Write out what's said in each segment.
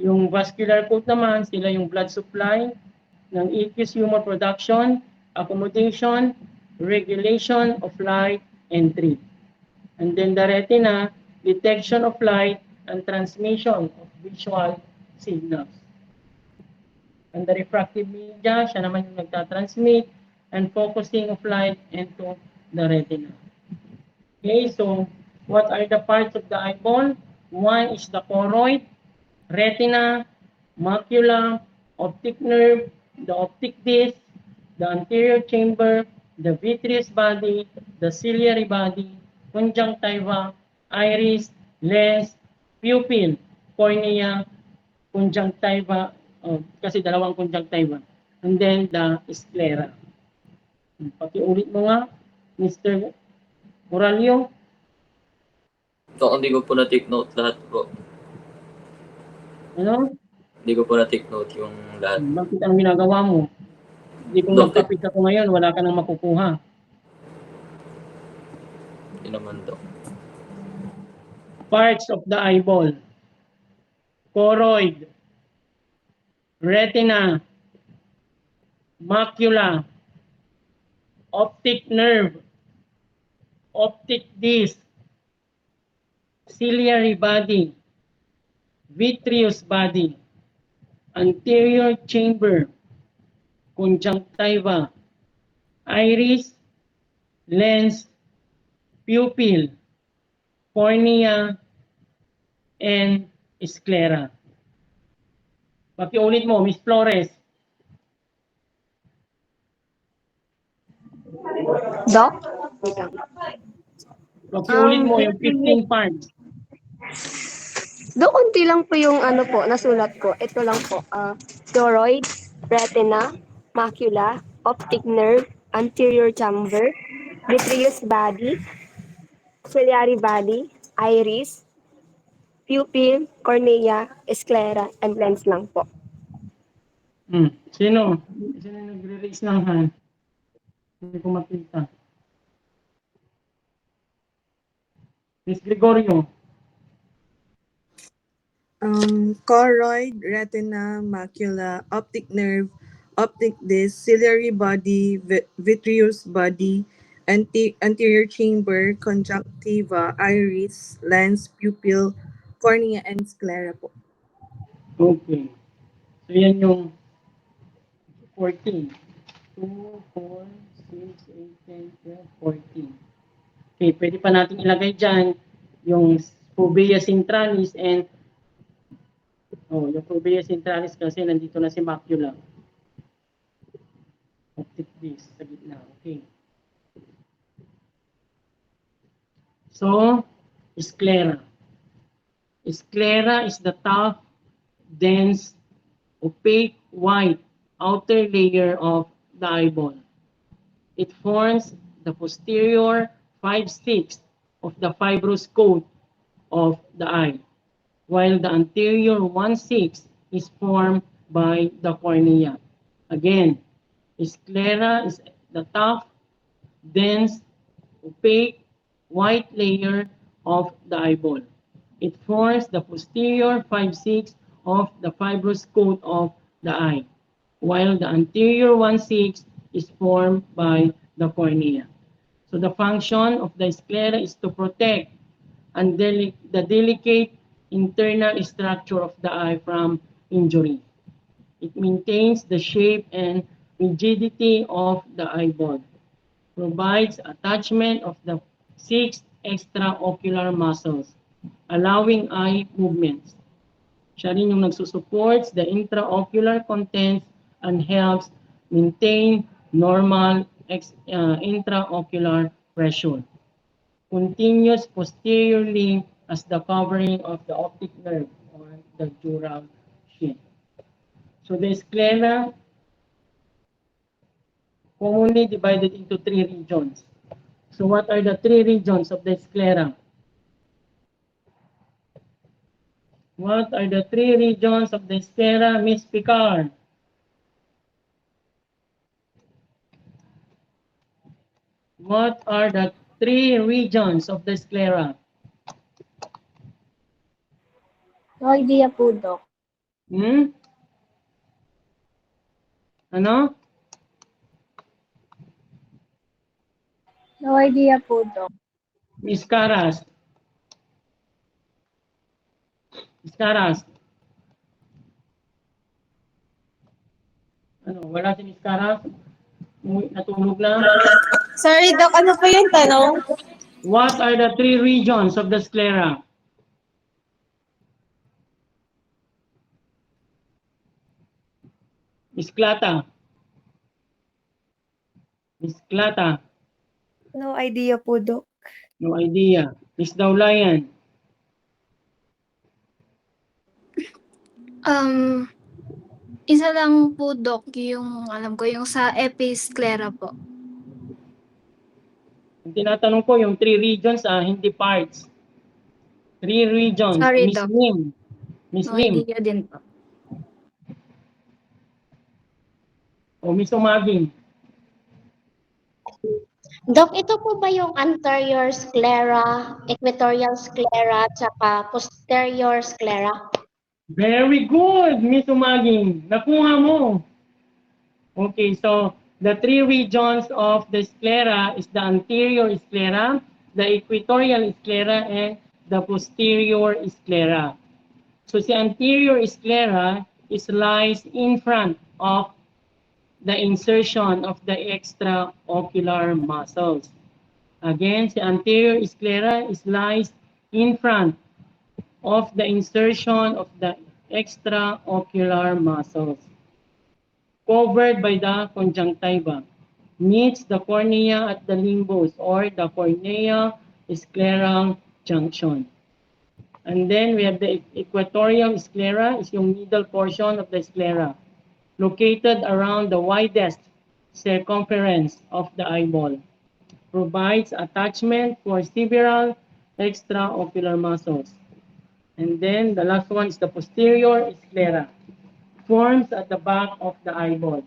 Yung vascular coat naman, sila yung blood supply ng aqueous humor production, accommodation, regulation of light entry. And then the retina, detection of light and transmission of visual signals. And the refractive media, siya naman yung nagtatransmit and focusing of light into the retina. Okay, so what are the parts of the eyeball? One is the choroid, retina, macula, optic nerve, the optic disc, the anterior chamber, the vitreous body, the ciliary body, conjunctiva, iris, lens, pupil, cornea, conjunctiva, kasi dalawang conjunctiva, and then the sclera. Pakiulit mo nga, Mr. Moralio. So, hindi ko po na-take note lahat po. Ano? Hindi ko po na-take note yung lahat. Bakit ang ginagawa mo? Hindi kung magkapit ako ngayon, wala ka nang makukuha. Hindi naman daw. Parts of the eyeball. Choroid, retina, macula, optic nerve, optic disc, ciliary body, vitreous body, anterior chamber, conjunctiva, iris, lens, pupil, cornea, and sclera. Pakiulit mo, Miss Flores. Doc? Pakiulit mo yung 15 parts. Doc, konti lang po yung ano po, nasulat ko. Ito lang po. Choroid, retina, macula, optic nerve, anterior chamber, vitreous body, ciliary body, iris, pupil, cornea, sclera, and lens lang po. Sino? Sino nagre-raise ng hand? Hindi ko makita. Miss Gregorio. Choroid, retina, macula, optic nerve, optic disc, ciliary body, vitreous body, anterior chamber, conjunctiva, iris, lens, pupil, cornea, and sclera po. Okay. So yan yung 14. 2, 4, 6, 8, 10, 12, 14. Okay, pwede pa natin ilagay dyan yung fovea centralis and yung fovea centralis kasi nandito na si macula. Optic disc sa gitna. Okay. So, sclera. Sclera is the tough, dense, opaque, white outer layer of the eyeball. It forms the posterior 5/6 of the fibrous coat of the eye, while the anterior 1/6 is formed by the cornea. Again, sclera is the tough, dense, opaque, white layer of the eyeball. It forms the posterior 5/6 of the fibrous coat of the eye, while the anterior 1/6 is formed by the cornea. So the function of the sclera is to protect and the delicate internal structure of the eye from injury. It maintains the shape and rigidity of the eyeball, provides attachment of the 6 extraocular muscles, allowing eye movements. Siya rin yung nagsusupports the intraocular contents and helps maintain normal intraocular pressure. Continues posteriorly as the covering of the optic nerve or the dural sheath. So the sclera commonly divided into 3 regions. So what are the 3 regions of the sclera? What are the 3 regions of the sclera, Miss Picard? What are the 3 regions of the sclera? No idea po, Doc. Hmm? Ano? No idea po, Doc. Miss Caras. Miss Caras. Ano, wala si Miss Caras? Natulog na? Sorry, Doc. Ano po yung tanong? What are the three regions of the sclera? Miss Clata. Miss Clata. No idea po, Doc. No idea. Miss Daulayan. Isa lang po, Doc, yung alam ko, yung sa episclera po. Ang tinatanong ko yung three regions, hindi parts. Three regions. Sorry, Miss Doc. Lim. Miss No Lim. idea din po. O Miss Umaging. Doc, ito po ba yung anterior sclera, equatorial sclera, tsaka posterior sclera? Very good, Miss Umaging. Nakuha mo. Okay, so the three regions of the sclera is the anterior sclera, the equatorial sclera, and the posterior sclera. So the anterior sclera is lies in front of the insertion of the extraocular muscles. Again, the anterior sclera is lies in front of the insertion of the extraocular muscles. Covered by the conjunctiva, meets the cornea at the limbus or the cornea scleral junction. And then we have the equatorial sclera, is yung middle portion of the sclera, located around the widest circumference of the eyeball. Provides attachment for several extraocular muscles. And then the last one is the posterior sclera. Forms at the back of the eyeball.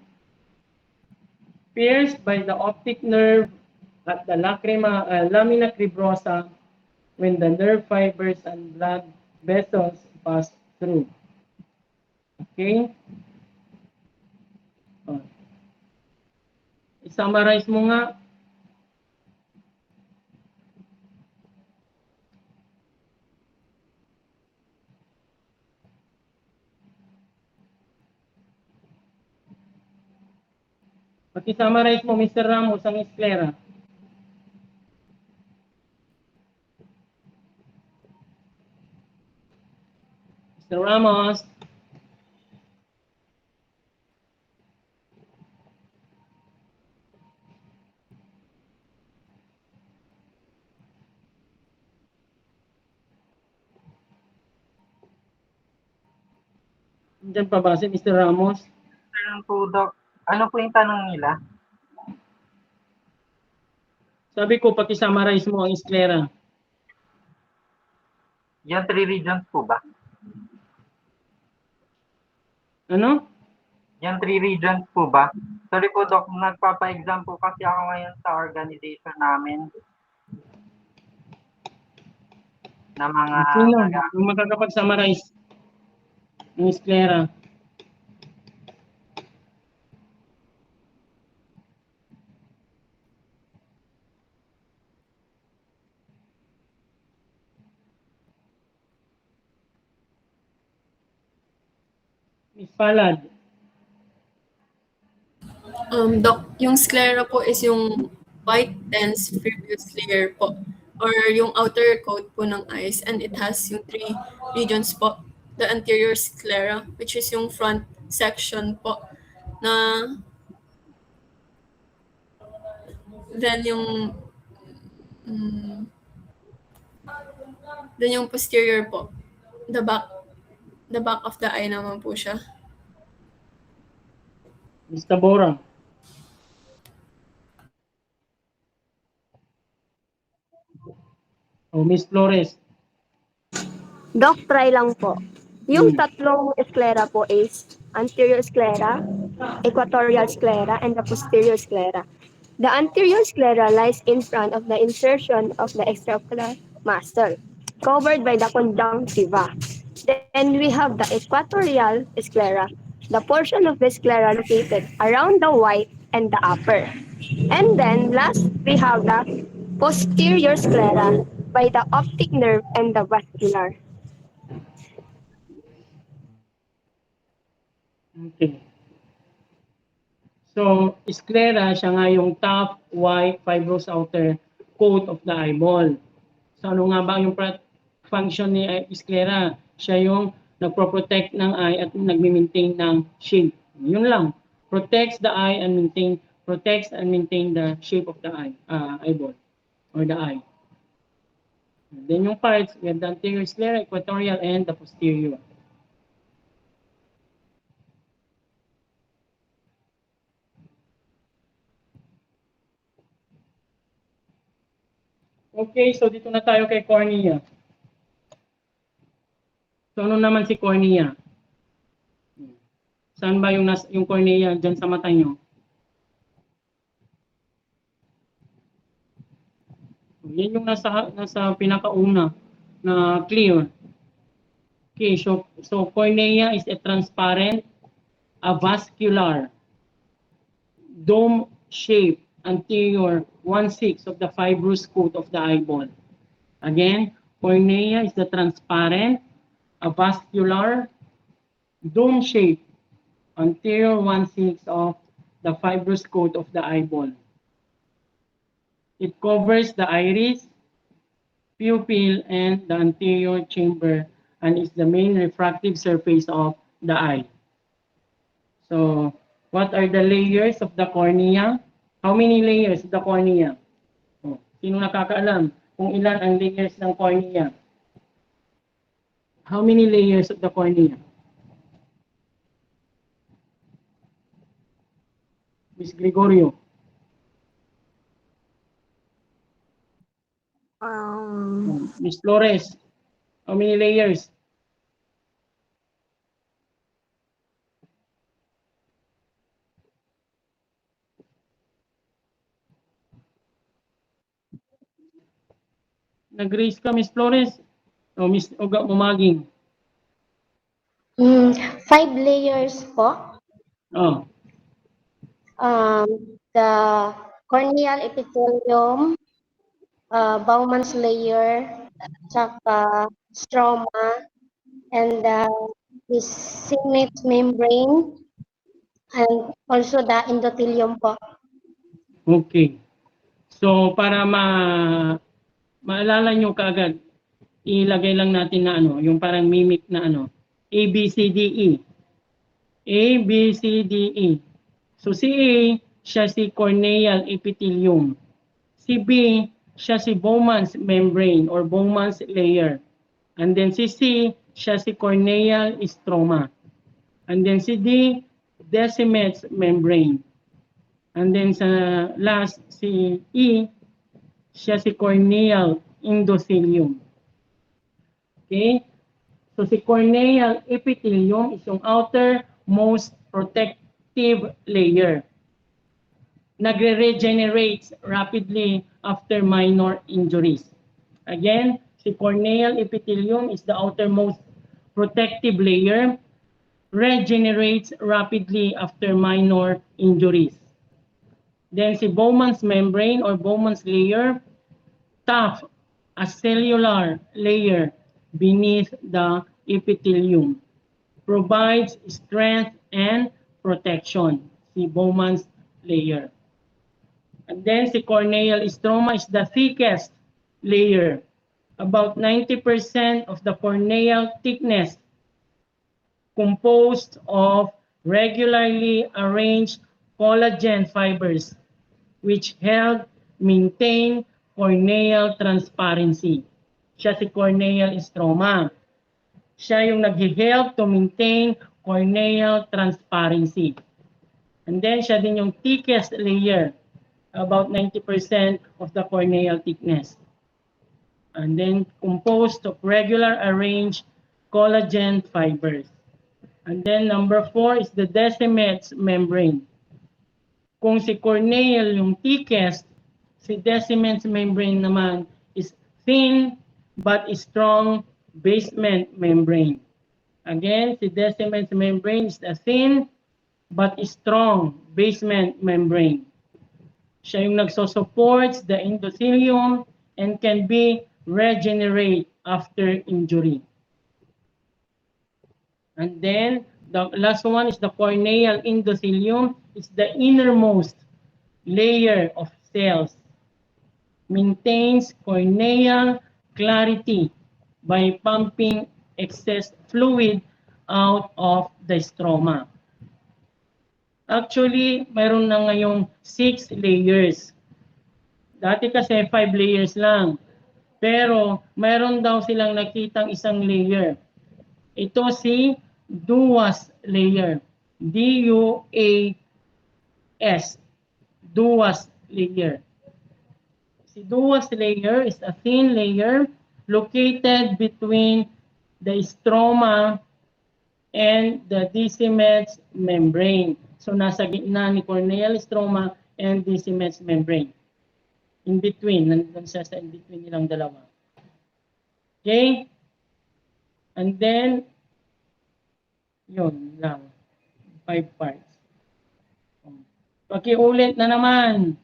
Pierced by the optic nerve at the lamina cribrosa when the nerve fibers and blood vessels pass through. Okay? I-summarize mo nga. Pag-summarize mo, Mr. Ramos, ang sclera. Mr. Ramos. Diyan pa ba si Mr. Ramos? Tanong po, Doc. Ano po yung tanong nila? Sabi ko, pag-summarize mo ang sclera. Yung three regions po ba? Ano? Yung three regions po ba? Sorry po, Doc. Nagpapa-exam po kasi ako ngayon sa organization namin. Na mga... Sino? Kung makakapag-summarize ang sclera. Miss Palad. Doc, yung sclera po is yung white dense previous layer po or yung outer coat po ng eyes, and it has yung three regions po. The anterior sclera, which is yung front section po na then yung posterior po, the back of the eye naman po siya. Miss Tabora. O Miss Flores. Doc, try lang po. Yung tatlong sclera po is anterior sclera, equatorial sclera, and the posterior sclera. The anterior sclera lies in front of the insertion of the extraocular muscle, covered by the conjunctiva. Then we have the equatorial sclera, the portion of the sclera located around the white and the upper. And then last, we have the posterior sclera by the optic nerve and the vascular. Okay. So, sclera, siya nga yung top, white, fibrous outer coat of the eyeball. So, ano nga ba yung function ni sclera? Siya yung nagpo-protect ng eye at nagmi-maintain ng shape. Yun lang. Protects the eye and maintain the shape of the eyeball or the eye. And then yung parts, we have the anterior sclera, equatorial, and the posterior. Okay, so dito na tayo kay cornea. So ano naman si cornea? Saan ba yung cornea dyan sa mata nyo? Yan yung nasa pinakauna na clear. Okay, so cornea is a transparent, avascular, dome-shaped anterior 1/6 of the fibrous coat of the eyeball. Again, cornea is the transparent, avascular, dome-shaped anterior 1/6 of the fibrous coat of the eyeball. It covers the iris, pupil, and the anterior chamber and is the main refractive surface of the eye. So, what are the layers of the cornea? How many layers of the cornea? Oh, sino nakakaalam kung ilan ang layers ng cornea? How many layers of the cornea? Miss Gregorio. Miss Flores. How many layers? Nag-raise ka, Miss Flores? O Miss Uga Umaging? 5 layers po. Oh. The corneal epithelium, Bowman's layer, tsaka stroma, and the cingulate membrane, and also the endothelium po. Okay. So, para maalala nyo kaagad, ilagay lang natin na yung parang mimic na A, B, C, D, E. A, B, C, D, E. So, si A, siya si corneal epithelium. Si B, siya si Bowman's membrane or Bowman's layer. And then si C, siya si corneal stroma. And then si D, Descemet's membrane. And then sa last, si E, siya si corneal endothelium. Okay? So si corneal epithelium is yung outermost protective layer. Nagre-regenerates rapidly after minor injuries. Again, si corneal epithelium is the outermost protective layer, regenerates rapidly after minor injuries. Then si Bowman's membrane or Bowman's layer, tough, a cellular layer beneath the epithelium, provides strength and protection, si Bowman's layer. And then si corneal stroma is the thickest layer, about 90% of the corneal thickness, composed of regularly arranged collagen fibers, which help maintain corneal transparency. Siya si corneal stroma. Siya yung nag-help to maintain corneal transparency. And then siya din yung thickest layer, about 90% of the corneal thickness. And then composed of regular arranged collagen fibers. And then number 4 is the Descemet's membrane. Kung si corneal yung thickest, si Descemet's membrane naman is thin but strong basement membrane. Again, si Descemet's membrane is a thin but strong basement membrane. Siya yung nagso-supports the endothelium and can be regenerate after injury. And then, the last one is the corneal endothelium. It's the innermost layer of cells. Maintains corneal clarity by pumping excess fluid out of the stroma. Actually, mayroon na ngayong 6 layers. Dati kasi 5 layers lang. Pero mayroon daw silang nakitang isang layer. Ito si Duas layer. D-U-A-S. Duas layer. Si Duas layer is a thin layer located between the stroma and the Descemet's membrane. So nasa gitna ni corneal stroma and Descemet's membrane. In between, nandun siya sa in between nilang dalawa. Okay? And then, yun lang. 5 parts. Pakiulit na naman.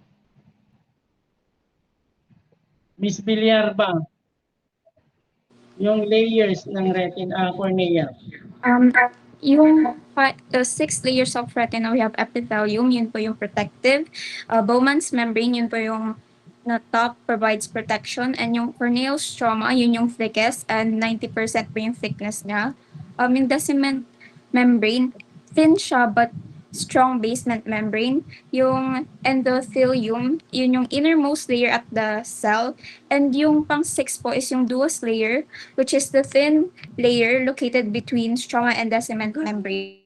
Miss Villarba. Yung layers ng retina, cornea. Yung 6 layers of retina, we have epithelium, yun po yung protective. Bowman's membrane, yun po yung na top, provides protection. And yung corneal stroma, yun yung thickest, and 90% po yung thickness niya. Yung Descemet membrane, thin siya, but strong basement membrane. Yung endothelium, yun yung innermost layer at the cell. And yung pang-6 po is yung Duas layer, which is the thin layer located between stroma and Descemet membrane.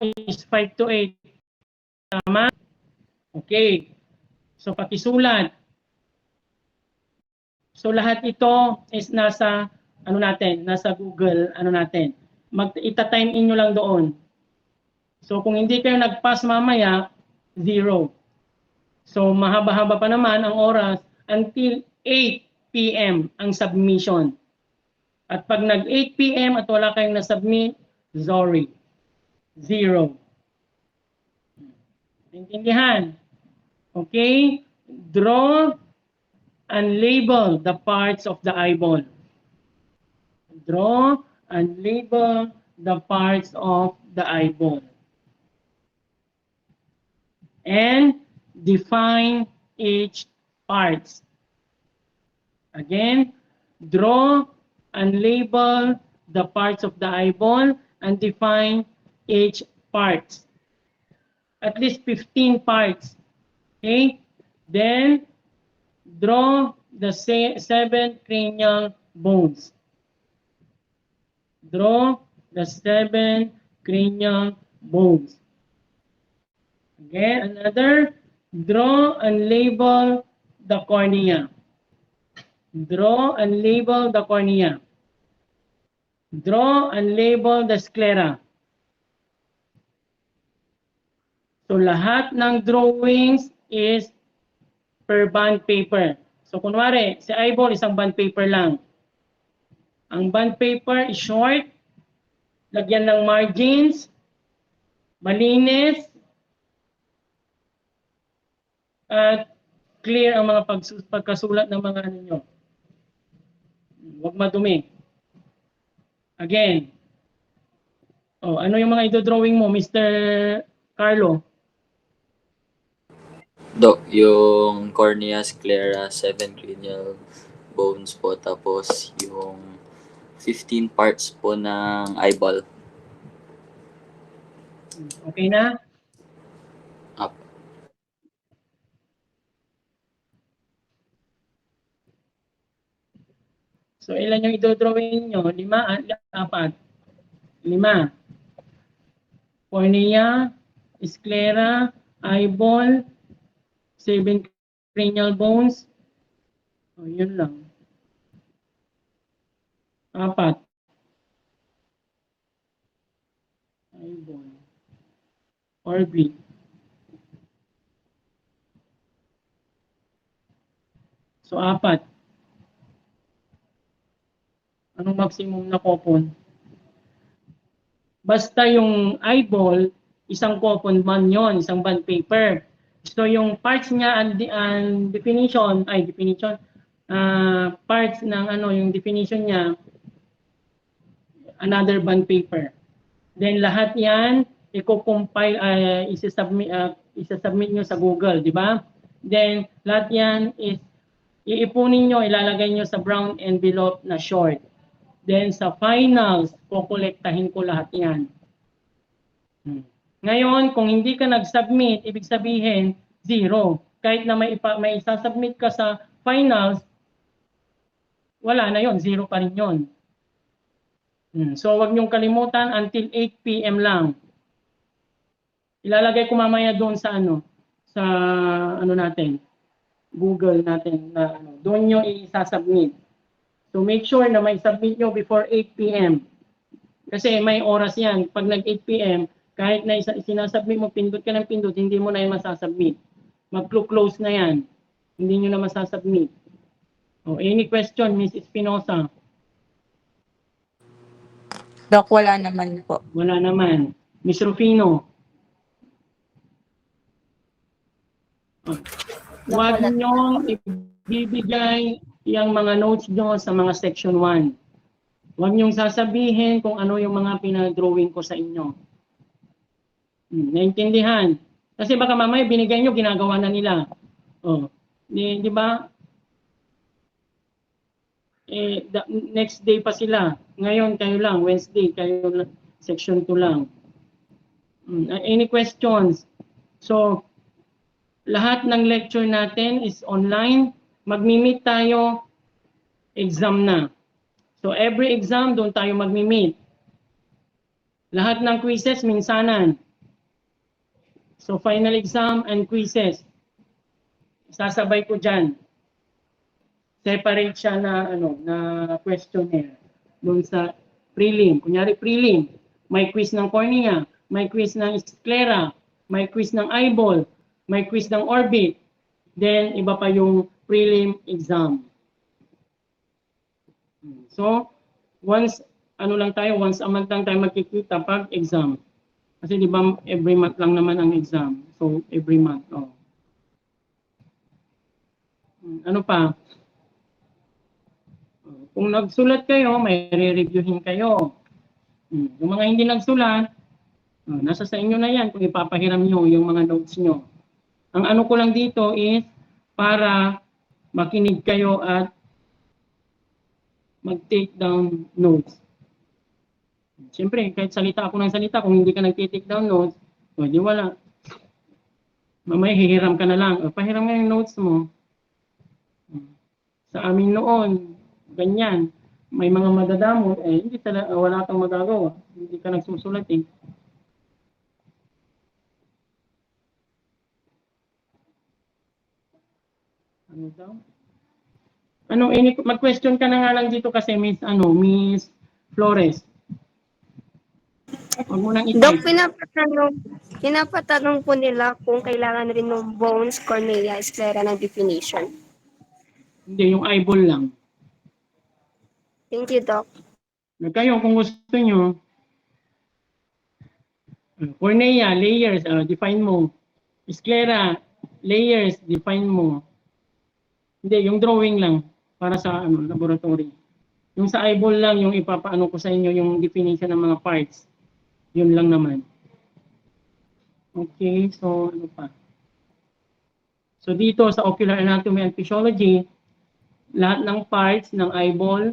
Is 5 to 8. Tama? Okay. So pakisulat. So lahat ito is nasa nasa Google natin. Ita-time in nyo lang doon. So kung hindi kayo nag-pass mamaya, 0. So mahaba-haba pa naman ang oras until 8 p.m. ang submission. At pag nag 8 p.m. at wala kayong na-submit, sorry. 0. Intindihan? Okay? Draw and label the parts of the eyeball. Draw and label the parts of the eyeball. And define each parts. Again, draw and label the parts of the eyeball and define each parts. At least 15 parts. Okay? Then, draw the 7 cranial bones. Draw the 7 cranial bones. Again, another, draw and label the cornea. Draw and label the cornea. Draw and label the sclera. So lahat ng drawings is per bond paper. So kunwari, si eyeball isang bond paper lang. Ang bond paper is short, lagyan ng margins, malinis, at clear ang mga pagkasulat ng mga ano nyo. Huwag madumi. Again. Oh, ano yung mga idodrawing mo, Mr. Carlo? Doc, yung cornea, sclera, 7 cranial bones po, tapos yung 15 parts po ng eyeball. Okay na? Up. So, ilan yung idodrawing nyo? 5, 4. 5. Cornea, sclera, eyeball, 7 cranial bones. O, yun lang. 4. Eyeball. Orbit. So, 4. Anong maximum na coupon? Basta yung eyeball, isang coupon man yon, isang bond paper. So, yung parts niya and definition, parts ng yung definition niya, another bond paper. Then, lahat yan, i-compile, isa-submit nyo sa Google, di ba? Then, lahat yan is iipunin nyo, ilalagay nyo sa brown envelope na short. Then sa finals, kukolektahin ko lahat yan. Ngayon, kung hindi ka nag-submit, ibig sabihin, 0. Kahit na may isa-submit ka sa finals, wala na yon, 0 pa rin yon. So, wag niyong kalimutan until 8 p.m. lang. Ilalagay ko mamaya doon sa natin, Google natin na doon nyo i-submit. So make sure na may submit nyo before 8 p.m. Kasi may oras yan. Pag nag-8 p.m., kahit na sinasubmit mo, pindot ka ng pindot, hindi mo na yan masasubmit. Mag-close na yan. Hindi nyo na masasubmit. Any question, Ms. Espinosa? Doc, wala naman po. Wala naman. Ms. Rufino? Huwag nyo ibibigay yung mga notes nyo sa mga section 1. Huwag niyong sasabihin kung ano yung mga pinadrawing ko sa inyo. Naintindihan? Kasi baka mamaya binigay nyo, ginagawa na nila. Di ba? Next day pa sila. Ngayon kayo lang, Wednesday, kayo lang, section 2 lang. Any questions? So, lahat ng lecture natin is online. Magmi-meet tayo, exam na. So every exam, doon tayo magmi-meet. Lahat ng quizzes, minsanan. So final exam and quizzes. Sasabay ko dyan. Separate siya na questionnaire. Doon sa prelim. Kunyari prelim, may quiz ng cornea, may quiz ng sclera, may quiz ng eyeball, may quiz ng orbit. Then iba pa yung prelim exam. So, once a month lang tayo magkikita pag exam. Kasi di ba every month lang naman ang exam. So, every month. Ano pa? Kung nagsulat kayo, may re-reviewin kayo. Yung mga hindi nagsulat, nasa sa inyo na yan kung ipapahiram nyo yung mga notes nyo. Ang ano ko lang dito is para makinig kayo at mag-take down notes. Siyempre, kahit salita ako ng salita, kung hindi ka nag-take down notes, di wala. Mamaya hihiram ka na lang. Pahiram nga yung notes mo. Sa amin noon, ganyan. May mga madadamo, hindi talaga, wala kang magagawa. Hindi ka nagsusulat eh. Ano daw? Mag-question ka na nga lang dito kasi Miss Flores. Huwag mo nang Doc, i-type. pinapatanong po nila kung kailangan rin ng bones, cornea, sclera ng definition. Hindi, yung eyeball lang. Thank you, Doc. Kayo, kung gusto nyo, cornea, layers, define mo. Sclera, layers, define mo. Hindi, yung drawing lang para sa laboratory. Yung sa eyeball lang, yung ipapaano ko sa inyo, yung definition ng mga parts. Yun lang naman. Okay, so ano pa? So dito sa ocular anatomy and physiology, lahat ng parts ng eyeball,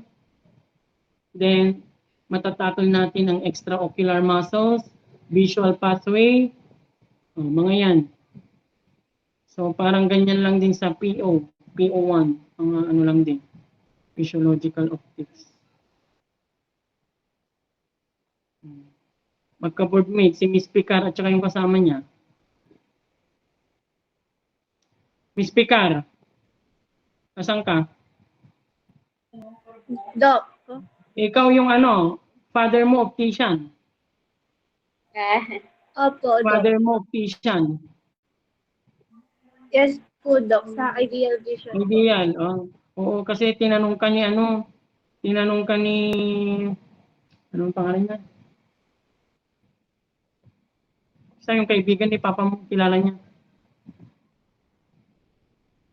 then matatakol natin ang extraocular muscles, visual pathway, mga yan. So parang ganyan lang din sa PO1, mga ano lang din. Physiological optics. Magka-boardmate, si Miss Picar at saka yung kasama niya. Miss Picar, asan ka? Doc. Ikaw yung ano, father mo optician. Opo, Doc. Father mo optician. Yes po, Doc. Sa Ideal Vision. Ideal, oh. Oo, kasi tinanong ka ni anong pangalan niya? Sa yung kaibigan ni Papa mo, kilala niya.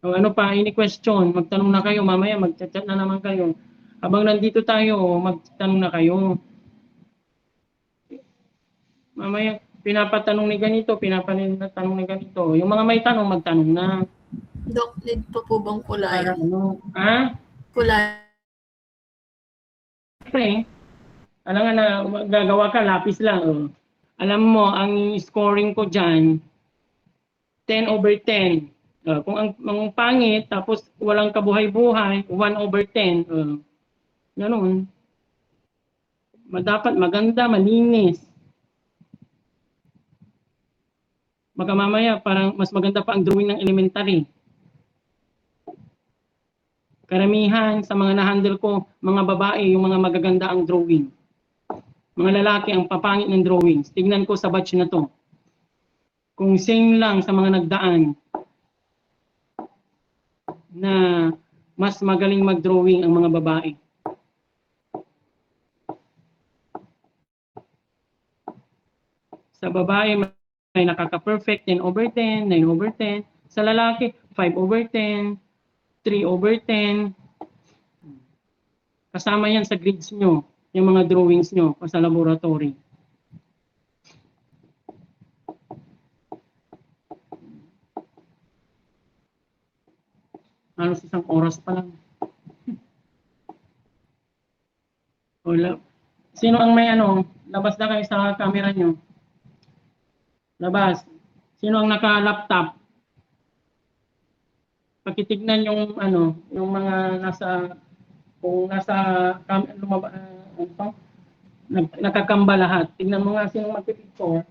O ano pa, any question, magtanong na kayo, mamaya mag-chat na naman kayo. Habang nandito tayo, magtanong na kayo. Mamaya, pinapatanong ni ganito, pinapatanong ni ganito. Yung mga may tanong, magtanong na. Doc, need pa po bang kulay? Para ano, ha? Kulay. Siyempre, alam nga na gagawa ka, lapis lang. Oh. Alam mo, ang scoring ko dyan, 10/10. Kung ang pangit, tapos walang kabuhay-buhay, 1/10. Ganun. Dapat maganda, malinis. Baka mamaya, parang mas maganda pa ang drawing ng elementary. Karamihan sa mga na-handle ko, mga babae, yung mga magaganda ang drawing. Mga lalaki ang papangit ng drawings. Tignan ko sa batch na to. Kung same lang sa mga nagdaan na mas magaling mag-drawing ang mga babae. Sa babae, may nakaka-perfect 10/10, 9/10. Sa lalaki, 5/10, 3/10. Kasama yan sa grids nyo, yung mga drawings nyo sa laboratory. Halos isang oras pa lang. Wala. Sino ang may ano? Labas na kayo sa camera nyo. Labas. Sino ang naka-laptop? Pakitignan yung ano, yung mga nasa kung nasa nakakamba lahat. Tingnan mo nga sino magpipicture.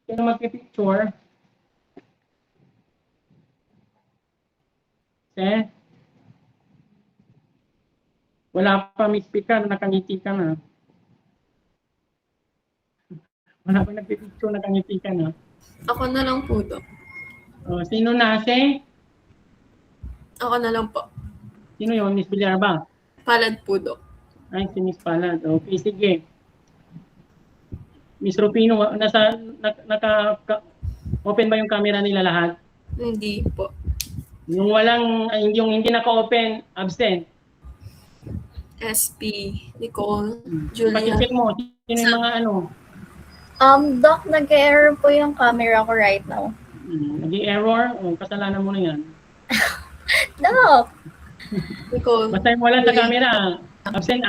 Sino magpipicture? Wala pa Miss Picar, nakangiti ka na. Wala pa nagpipicture, nakangiti ka na. Ako na lang po, Doc. Sino na, si? Ako na lang po. Sino yun? Miss Villar ba? Palad po, Doc. Ay, si Miss Palad. Okay, sige. Miss Rufino, open ba yung camera nila lahat? Hindi po. Yung hindi naka-open, absent. SP, Nicole, Julia. Pag-check mo, sino yung mga ano? Doc, nag-error po yung camera ko right now. Nag-error? Kasalanan mo na yan. Doc! Nicole. Basta yung wala sa camera, absent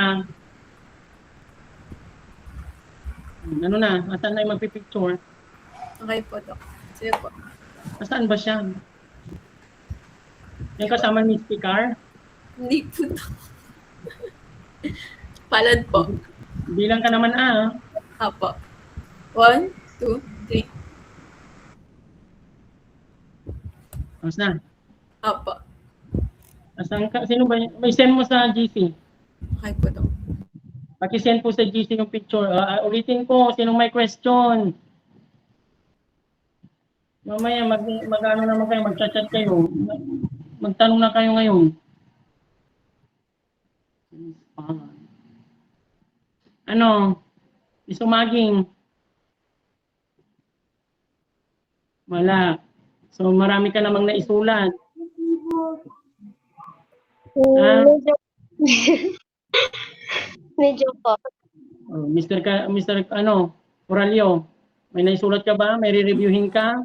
Ano na? Asan na yung magpipicture? Okay po, Doc. Sige po. Saan ba siya? Yung kasama ni Picar? Hindi po, Doc. Palad po. Bilang ka naman Apo. 1, 2, 3. Tapos na. Apo. Asan ka? Sino ba? May send mo sa GC. Okay po, Doc. Paki-send po sa GC yung picture. Ulitin ko, sinong may question? Mamaya mag-ano naman kayo, mag-chat kayo. Magtanong na kayo ngayon. Ano? Isumaging? Wala. So marami ka namang naisulat. Medyo po. Mr. Oralio, may naisulat ka ba? May re-reviewin ka?